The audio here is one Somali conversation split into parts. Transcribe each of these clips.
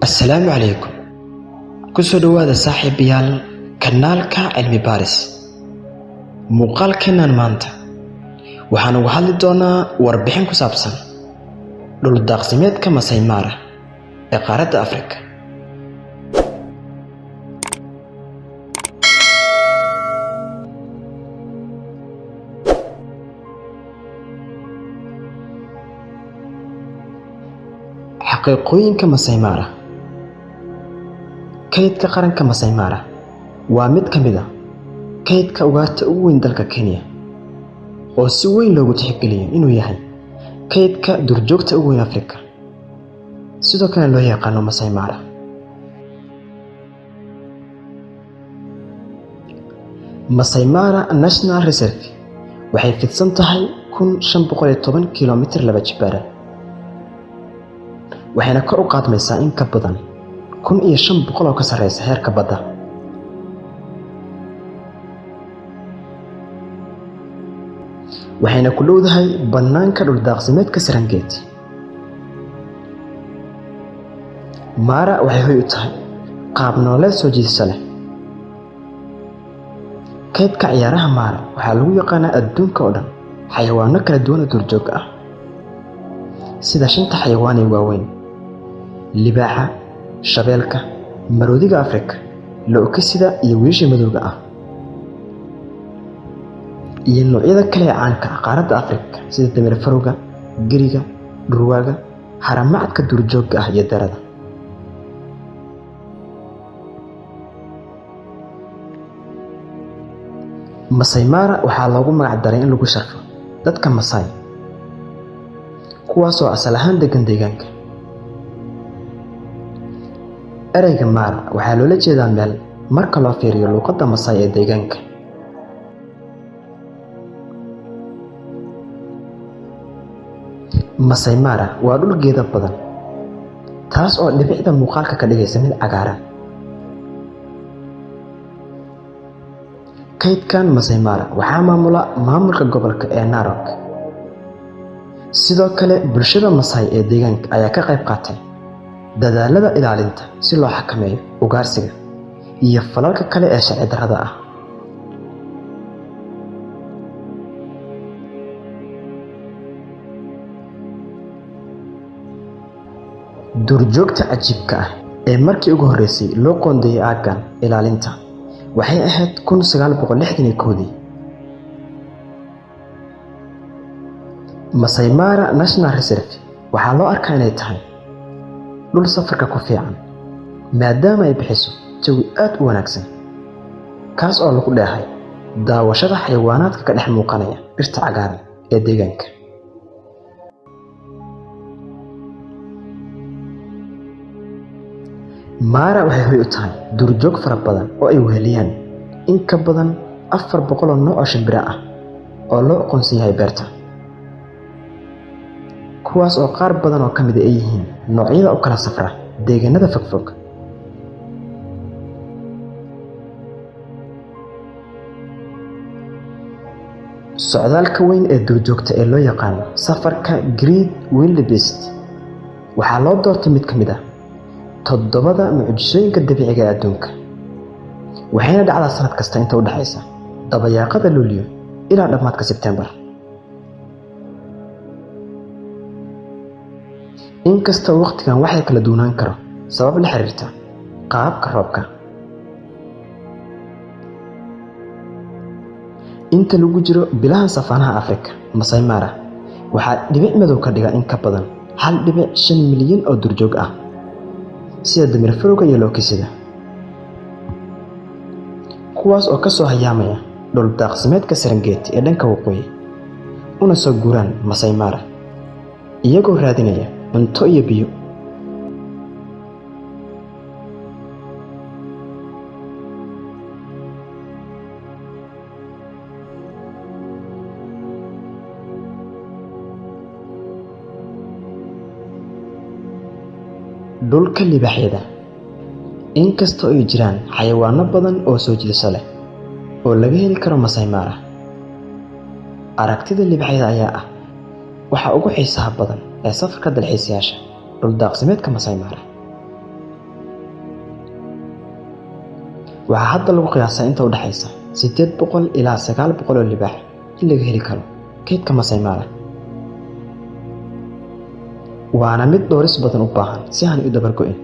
السلام عليكم. كسو دواada saaxiibayaal kanaalka cilmi baaris. Muuqaalkeenan maanta waxaan uga hadli doonaa warbixin ku saabsan dhul daaqsimeedka Masai Mara ee qaaradda Afrika. xaqiiqooyinka Masai Mara. kaydka qaranka Masai Mara waa mid ka mid ah kaydka ugaarta ugu weyn dalka Kenya oo si weyn loogu tixgeliyo inuu yahay kaydka duurjoogta ugu weyn Afrika, sidoo kale loo yaqaano Masai Mara. Masai Mara National Reserve waxay fidsan tahay 1510 kiiloomitir laba jibaaran, waxayna kor u qaadmaysaa in ka badan 1500 oo ka sareysa heerka badda. waxayna ku dhowdahay bannaanka dhul daaqsimeedka Serengeti. Mara waxay hoy u tahay qaab nololeed soo jiidasho leh. kaydka ciyaaraha Mara waxaa lagu yaqaanaa adduunka oo dhan xayawaano kala duwan oo duurjoog ah, sida 5 xayawaan ee waaweyn: libaaxa, shabeelka, maroodiga Afrika, lo-kisida iyo wiisha madowga ah, iyo noocyada kale ee caanka ah qaaradda Afrika sida dameer farowga, giriga, dhurwaaga, haramacadka duurjoogga ah iyo darada. Masai Mara waxaa loogu magac daray in lagu sharfo dadka Masai, kuwaas oo asal ahaan degan deegaanka. ereyga Mara waxaa loola jeedaa meel marka loo fiiriyo luqadda Masai ee deegaanka. Masai Mara waa dhul geedo badan, taas oo dhibicda muuqaalka ka dhigaysa mid cagaaran. kaydkan Masai Mara waxaa maamula maamulka gobolka ee Narok. sidoo kale bulshada Masai ee deegaanka ayaa ka qayb qaatay dadaalada ilaalinta si loo xakameeyo ugaarsiga iyo falalka kale ee sharci darrada ah. duurjoogta cajiibka ah ee markii ugu horeysay loo qoondeeyay aaggan ilaalinta waxay ahayd 1961. Masai Mara National Reserve waxaa loo arkaa inay tahay dhul safarka ku fiican maadaama ay bixiso jawi aad u wanaagsan, kaas oo lagu dheehay daawashada xayawaanaadka ka dhex muuqanaya dhirta cagaaran ee deegaanka. Mara waxay hoy u tahay duurjoog fara badan oo ay weheliyaan in ka badan 400 nooc oo shimbiro ah oo loo aqoonsan yahay beerta, kuwaas oo qaar badan oo ka mid ah yihiin noocyada u kala safra deegaanada fogfog. socdaalka weyn ee duurjoogta ee loo yaqaan safarka Great Wildebeest waxaa loo doortay mid ka mid ah 7 mucjisooyinka dabiiciga ee adduunka, waxayna dhacdaa sanad kasta inta u dhaxaysa dabayaaqada Luulyo ilaa dhammaadka Sebtembar. inkasta waqtigan waxay kala duwanaan karo sabab la xiriirta qaabka roobka. inta lagu jiro bilaha safaanaha Afrika, Masai Mara waxaa dhibic madow ka dhiga in ka badan 1.5 milyan oo duurjoog ah, sida dameer farowga iyo lo-kisida, kuwaas oo ka soo hayaamaya dhul daaqsimeedka Serengeti ee dhanka waqooyi una soo guuraan Masai Mara iyagoo raadinaya cunto iyo biyo. dhulka libaaxyada. inkastoo ay jiraan xayawaano badan oo soo jiidasho leh oo laga heli karo Masai Mara, aragtida libaaxyada ayaa ah waxa ugu xiisaha badan ee safarka dalxiisayaasha dhul daaqsimeedka Masai Mara. waxaa hadda lagu qiyaasaa inta u dhaxaysa 800 ilaa 900 oo libaax in laga heli karo kaydka Masai Mara. waana mid dhooris badan u baahan si aan u dabar go'in.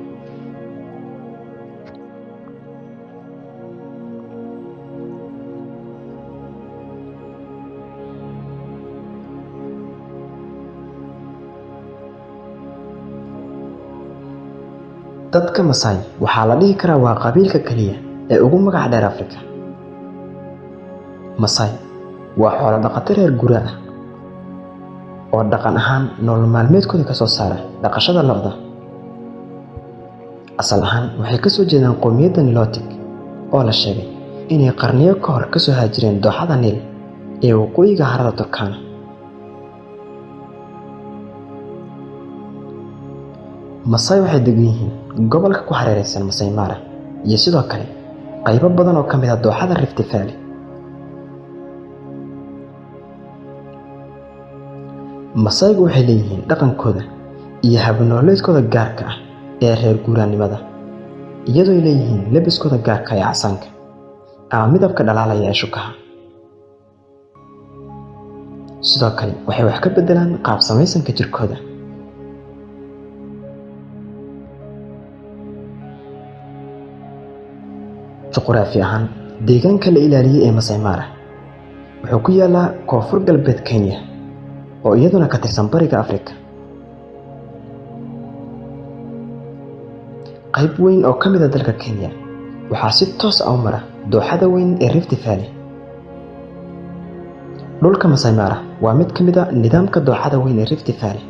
dadka Masai waxaa la dhihi karaa waa qabiilka kaliya ee ugu magac dheer Afrika. Masai waa xoolo dhaqato reer guuraa ah oo dhaqan ahaan nolol maalmeedkooda ka soo saara dhaqashada lo'da. asal ahaan waxay ka soo jeedaan qowmiyadda Nilotic oo la sheegay inay qarniyo ka hor ka soo haajireen dooxada Niil ee waqooyiga harada Turkana. Masai waxay degan yihiin gobolka ku hareeraysan Masai Mara iyo sidoo kale qaybo badan oo ka mid ah dooxada Rift Valley. Masaigu waxay leeyihiin dhaqankooda iyo hab-nololeedkooda gaarka ah ee reer guuraanimada, iyadoo ay leeyihiin labiskooda gaarka ah ee casaanka ama midabka dhalaalaya ee shukaha. sidoo kale waxay wax ka bedelaan qaab samaysanka jirkooda. juqraafi ahaan deegaanka la ilaaliyay ee Masai Mara wuxuu ku yaalaa koonfur galbeed Kenya oo iyaduna ka tirsan bariga Afrika. qayb weyn oo ka mid ah dalka Kenya waxaa si toos ah u mara dooxada weyn ee Rift Valley. dhulka Masai Mara waa mid ka mid ah nidaamka dooxada weyn ee Rift Valley.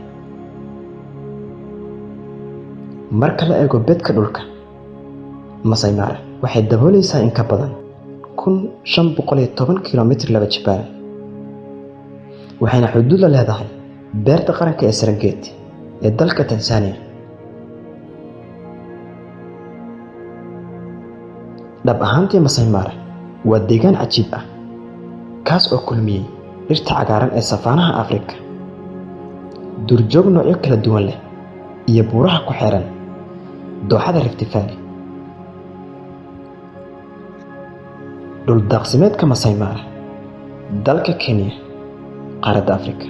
marka la eego bedka dhulka, Masai Mara waxay daboolaysaa in ka badan 1510 kiiloomitir laba jibaaran, waxayna xuduud la leedahay beerta qaranka ee Serengeti ee dalka Tanzania. dhab ahaantii Masai Mara waa deegaan cajiib ah kaas oo kulmiyey dhirta cagaaran ee safaanaha Afrika, duurjoog noocyo kala duwan leh iyo buuraha ku xeeran dooxada Rift Valley. dhul daaqsimeedka Masai Mara, dalka Kenya, qaaradda Afrika.